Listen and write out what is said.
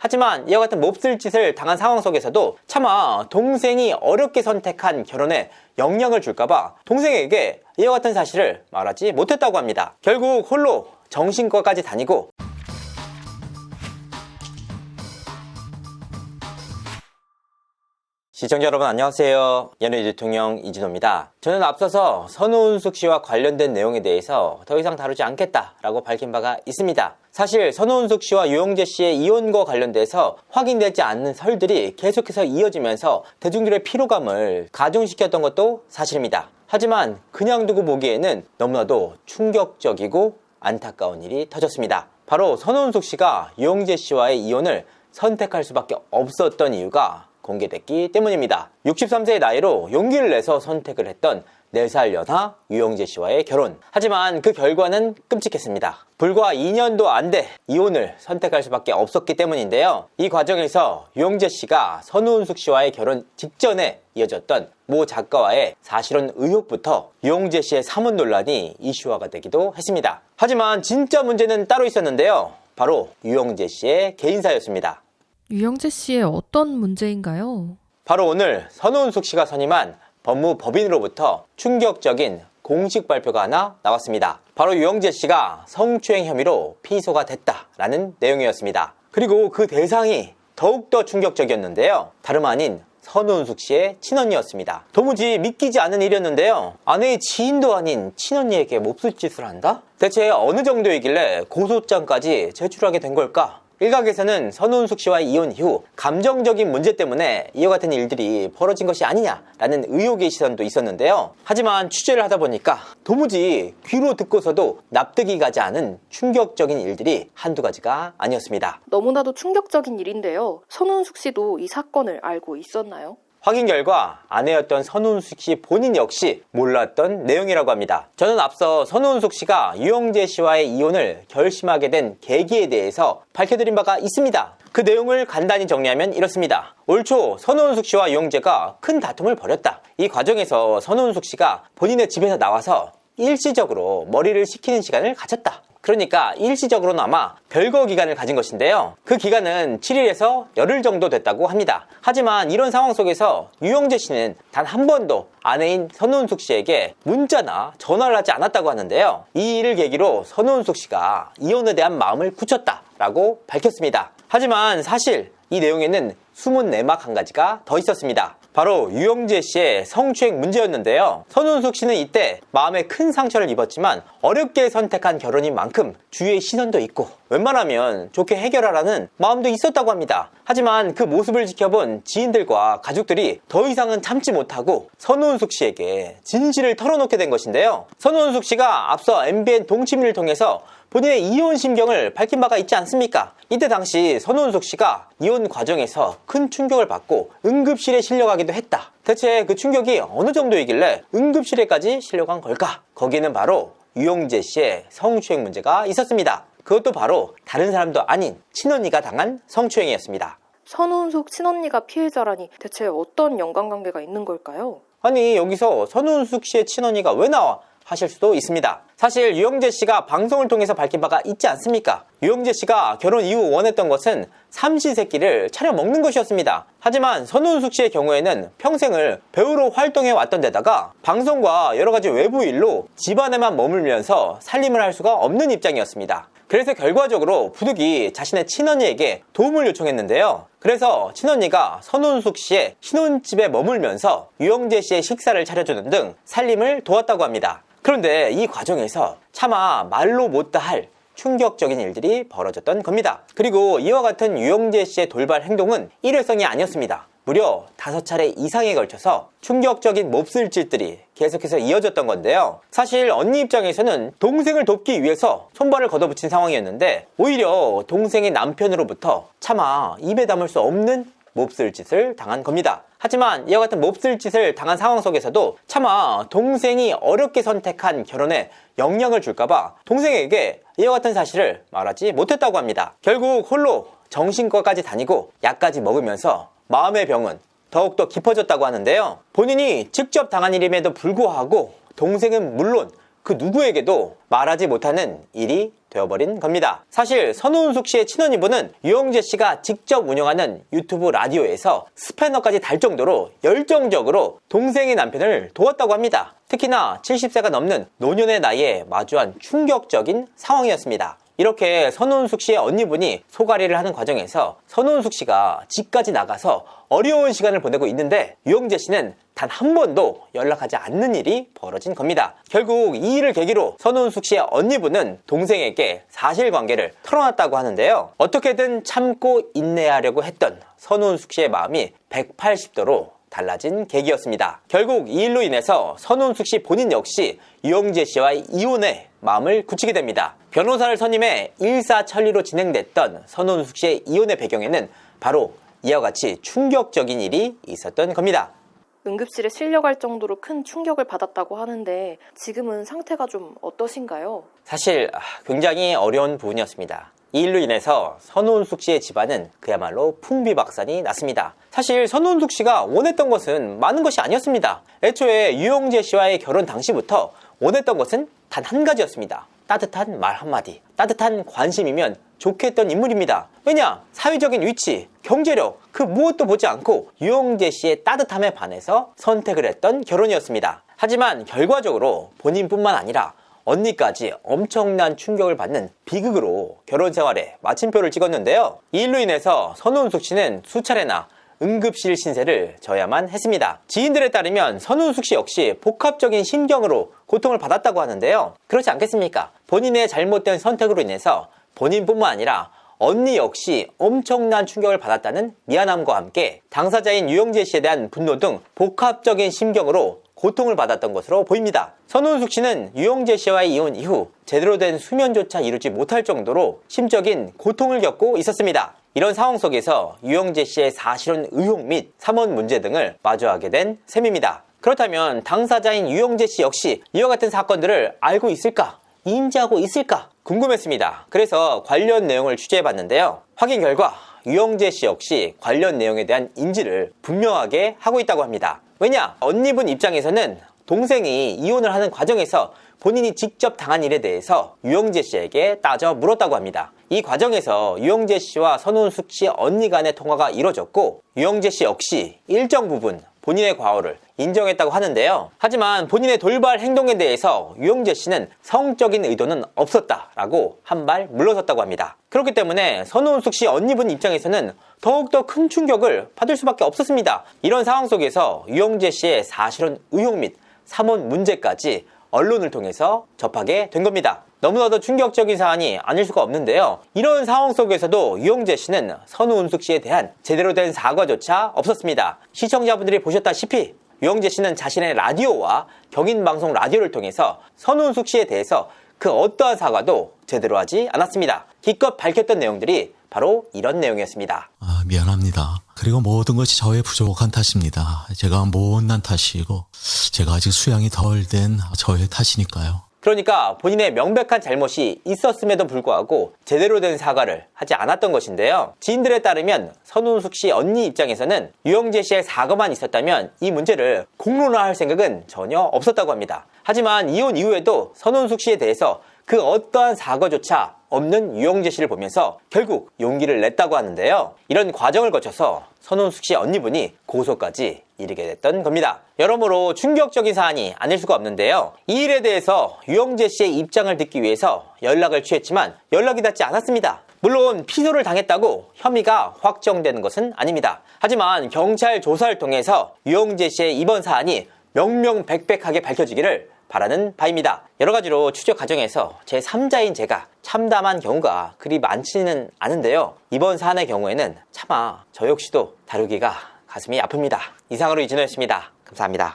하지만 이와 같은 몹쓸 짓을 당한 상황 속에서도 차마 동생이 어렵게 선택한 결혼에 영향을 줄까봐 동생에게 이와 같은 사실을 말하지 못했다고 합니다. 결국 홀로 정신과까지 다니고 시청자 여러분 안녕하세요. 연예인 대통령 이진호입니다. 저는 앞서서 선우은숙 씨와 관련된 내용에 대해서 더 이상 다루지 않겠다라고 밝힌 바가 있습니다. 사실 선우은숙 씨와 유영재 씨의 이혼과 관련돼서 확인되지 않는 설들이 계속해서 이어지면서 대중들의 피로감을 가중시켰던 것도 사실입니다. 하지만 그냥 두고 보기에는 너무나도 충격적이고 안타까운 일이 터졌습니다. 바로 선우은숙 씨가 유영재 씨와의 이혼을 선택할 수밖에 없었던 이유가 공개됐기 때문입니다. 63세의 나이로 용기를 내서 선택을 했던 4살 연하 유영재 씨와의 결혼. 하지만 그 결과는 끔찍했습니다. 불과 2년도 안 돼 이혼을 선택할 수밖에 없었기 때문인데요. 이 과정에서 유영재 씨가 선우은숙 씨와의 결혼 직전에 이어졌던 모 작가와의 사실혼 의혹부터 유영재 씨의 사문 논란이 이슈화가 되기도 했습니다. 하지만 진짜 문제는 따로 있었는데요. 바로 유영재 씨의 개인사였습니다. 유영재 씨의 어떤 문제인가요? 바로 오늘 선우은숙 씨가 선임한 법무법인으로부터 충격적인 공식 발표가 하나 나왔습니다. 바로 유영재 씨가 성추행 혐의로 피소가 됐다라는 내용이었습니다. 그리고 그 대상이 더욱더 충격적이었는데요. 다름 아닌 선우은숙 씨의 친언니였습니다. 도무지 믿기지 않는 일이었는데요. 아내의 지인도 아닌 친언니에게 몹쓸 짓을 한다? 대체 어느 정도이길래 고소장까지 제출하게 된 걸까? 일각에서는 선우은숙 씨와의 이혼 이후 감정적인 문제 때문에 이와 같은 일들이 벌어진 것이 아니냐라는 의혹의 시선도 있었는데요. 하지만 취재를 하다 보니까 도무지 귀로 듣고서도 납득이 가지 않은 충격적인 일들이 한두 가지가 아니었습니다. 너무나도 충격적인 일인데요. 선우은숙 씨도 이 사건을 알고 있었나요? 확인 결과 아내였던 선우은숙 씨 본인 역시 몰랐던 내용이라고 합니다. 저는 앞서 선우은숙 씨가 유영재 씨와의 이혼을 결심하게 된 계기에 대해서 밝혀드린 바가 있습니다. 그 내용을 간단히 정리하면 이렇습니다. 올 초 선우은숙 씨와 유영재가 큰 다툼을 벌였다. 이 과정에서 선우은숙 씨가 본인의 집에서 나와서 일시적으로 머리를 식히는 시간을 가졌다. 그러니까 일시적으로는 아마 별거 기간을 가진 것인데요. 그 기간은 7일에서 열흘 정도 됐다고 합니다. 하지만 이런 상황 속에서 유영재 씨는 단 한 번도 아내인 선우은숙 씨에게 문자나 전화를 하지 않았다고 하는데요. 이 일을 계기로 선우은숙 씨가 이혼에 대한 마음을 굳혔다라고 밝혔습니다. 하지만 사실 이 내용에는 숨은 내막 한 가지가 더 있었습니다. 바로 유영재 씨의 성추행 문제였는데요. 선우은숙 씨는 이때 마음에 큰 상처를 입었지만 어렵게 선택한 결혼인 만큼 주위의 시선도 있고 웬만하면 좋게 해결하라는 마음도 있었다고 합니다. 하지만 그 모습을 지켜본 지인들과 가족들이 더 이상은 참지 못하고 선우은숙 씨에게 진실을 털어놓게 된 것인데요. 선우은숙 씨가 앞서 MBN 동치미를 통해서 본인의 이혼 심경을 밝힌 바가 있지 않습니까? 이때 당시 선우은숙 씨가 이혼 과정에서 큰 충격을 받고 응급실에 실려가기도 했다. 대체 그 충격이 어느 정도이길래 응급실에까지 실려간 걸까? 거기에는 바로 유영재 씨의 성추행 문제가 있었습니다. 그것도 바로 다른 사람도 아닌 친언니가 당한 성추행이었습니다. 선우은숙 친언니가 피해자라니 대체 어떤 연관관계가 있는 걸까요? 아니 여기서 선우은숙 씨의 친언니가 왜 나와? 하실 수도 있습니다. 사실 유영재 씨가 방송을 통해서 밝힌 바가 있지 않습니까? 유영재 씨가 결혼 이후 원했던 것은 삼시세끼를 차려 먹는 것이었습니다. 하지만 선우은숙 씨의 경우에는 평생을 배우로 활동해 왔던 데다가 방송과 여러가지 외부 일로 집안에만 머물면서 살림을 할 수가 없는 입장이었습니다. 그래서 결과적으로 부득이 자신의 친언니에게 도움을 요청했는데요. 그래서 친언니가 선우은숙 씨의 신혼집에 머물면서 유영재 씨의 식사를 차려주는 등 살림을 도왔다고 합니다. 그런데 이 과정에서 차마 말로 못다할 충격적인 일들이 벌어졌던 겁니다. 그리고 이와 같은 유영재 씨의 돌발 행동은 일회성이 아니었습니다. 무려 5차례 이상에 걸쳐서 충격적인 몹쓸 짓들이 계속해서 이어졌던 건데요. 사실 언니 입장에서는 동생을 돕기 위해서 손발을 걷어붙인 상황이었는데 오히려 동생의 남편으로부터 차마 입에 담을 수 없는 몹쓸 짓을 당한 겁니다. 하지만 이와 같은 몹쓸 짓을 당한 상황 속에서도 차마 동생이 어렵게 선택한 결혼에 영향을 줄까봐 동생에게 이와 같은 사실을 말하지 못했다고 합니다. 결국 홀로 정신과까지 다니고 약까지 먹으면서 마음의 병은 더욱더 깊어졌다고 하는데요. 본인이 직접 당한 일임에도 불구하고 동생은 물론 그 누구에게도 말하지 못하는 일이 되어버린 겁니다. 사실 선우은숙 씨의 친언니분은 유영재 씨가 직접 운영하는 유튜브 라디오에서 스패너까지 달 정도로 열정적으로 동생의 남편을 도왔다고 합니다. 특히나 70세가 넘는 노년의 나이에 마주한 충격적인 상황이었습니다. 이렇게 선우은숙 씨의 언니분이 소가리를 하는 과정에서 선우은숙 씨가 집까지 나가서 어려운 시간을 보내고 있는데 유영재 씨는 단 한 번도 연락하지 않는 일이 벌어진 겁니다. 결국 이 일을 계기로 선우은숙 씨의 언니분은 동생에게 사실관계를 털어놨다고 하는데요. 어떻게든 참고 인내하려고 했던 선우은숙 씨의 마음이 180도로 달라진 계기였습니다. 결국 이 일로 인해서 선우은숙 씨 본인 역시 유영재 씨와의 이혼에 마음을 굳히게 됩니다. 변호사를 선임해 일사천리로 진행됐던 선우은숙 씨의 이혼의 배경에는 바로 이와 같이 충격적인 일이 있었던 겁니다. 응급실에 실려갈 정도로 큰 충격을 받았다고 하는데 지금은 상태가 좀 어떠신가요? 사실 굉장히 어려운 부분이었습니다. 이 일로 인해서 선우은숙 씨의 집안은 그야말로 풍비박산이 났습니다. 사실 선우은숙 씨가 원했던 것은 많은 것이 아니었습니다. 애초에 유영재 씨와의 결혼 당시부터 원했던 것은 단 한 가지였습니다. 따뜻한 말 한마디, 따뜻한 관심이면 좋겠던 인물입니다. 왜냐? 사회적인 위치, 경제력, 그 무엇도 보지 않고 유영재 씨의 따뜻함에 반해서 선택을 했던 결혼이었습니다. 하지만 결과적으로 본인뿐만 아니라 언니까지 엄청난 충격을 받는 비극으로 결혼 생활에 마침표를 찍었는데요. 이 일로 인해서 선우은숙 씨는 수차례나 응급실 신세를 져야만 했습니다. 지인들에 따르면 선우은숙 씨 역시 복합적인 심경으로 고통을 받았다고 하는데요. 그렇지 않겠습니까? 본인의 잘못된 선택으로 인해서 본인뿐만 아니라 언니 역시 엄청난 충격을 받았다는 미안함과 함께 당사자인 유영재 씨에 대한 분노 등 복합적인 심경으로 고통을 받았던 것으로 보입니다. 선우은숙 씨는 유영재 씨와의 이혼 이후 제대로 된 수면조차 이루지 못할 정도로 심적인 고통을 겪고 있었습니다. 이런 상황 속에서 유영재 씨의 사실혼 의혹 및 삼혼 문제 등을 마주하게 된 셈입니다. 그렇다면 당사자인 유영재 씨 역시 이와 같은 사건들을 알고 있을까? 인지하고 있을까? 궁금했습니다. 그래서 관련 내용을 취재해봤는데요. 확인 결과 유영재 씨 역시 관련 내용에 대한 인지를 분명하게 하고 있다고 합니다. 왜냐? 언니분 입장에서는 동생이 이혼을 하는 과정에서 본인이 직접 당한 일에 대해서 유영재 씨에게 따져 물었다고 합니다. 이 과정에서 유영재 씨와 선우은숙 씨 언니 간의 통화가 이뤄졌고 유영재 씨 역시 일정 부분 본인의 과오를 인정했다고 하는데요. 하지만 본인의 돌발 행동에 대해서 유영재 씨는 성적인 의도는 없었다라고 한 발 물러섰다고 합니다. 그렇기 때문에 선우은숙 씨 언니분 입장에서는 더욱더 큰 충격을 받을 수밖에 없었습니다. 이런 상황 속에서 유영재 씨의 사실혼 의혹 및 삼혼 문제까지 언론을 통해서 접하게 된 겁니다. 너무나도 충격적인 사안이 아닐 수가 없는데요. 이런 상황 속에서도 유영재 씨는 선우은숙 씨에 대한 제대로 된 사과조차 없었습니다. 시청자분들이 보셨다시피 유영재 씨는 자신의 라디오와 경인방송 라디오를 통해서 선우은숙 씨에 대해서 그 어떠한 사과도 제대로 하지 않았습니다. 기껏 밝혔던 내용들이 바로 이런 내용이었습니다. 미안합니다. 그리고 모든 것이 저의 부족한 탓입니다. 제가 못난 탓이고 제가 아직 수양이 덜 된 저의 탓이니까요. 그러니까 본인의 명백한 잘못이 있었음에도 불구하고 제대로 된 사과를 하지 않았던 것인데요. 지인들에 따르면 선우은숙 씨 언니 입장에서는 유영재 씨의 사과만 있었다면 이 문제를 공론화할 생각은 전혀 없었다고 합니다. 하지만 이혼 이후에도 선우은숙 씨에 대해서 그 어떠한 사과조차 없는 유영재 씨를 보면서 결국 용기를 냈다고 하는데요. 이런 과정을 거쳐서 선우은숙 씨 언니분이 고소까지 이르게 됐던 겁니다. 여러모로 충격적인 사안이 아닐 수가 없는데요. 이 일에 대해서 유영재 씨의 입장을 듣기 위해서 연락을 취했지만 연락이 닿지 않았습니다. 물론 피소를 당했다고 혐의가 확정되는 것은 아닙니다. 하지만 경찰 조사를 통해서 유영재 씨의 이번 사안이 명명백백하게 밝혀지기를 바라는 바입니다. 여러 가지로 추적 과정에서 제3자인 제가 참담한 경우가 그리 많지는 않은데요. 이번 사안의 경우에는 차마 저 역시도 다루기가 가슴이 아픕니다. 이상으로 이진호였습니다. 감사합니다.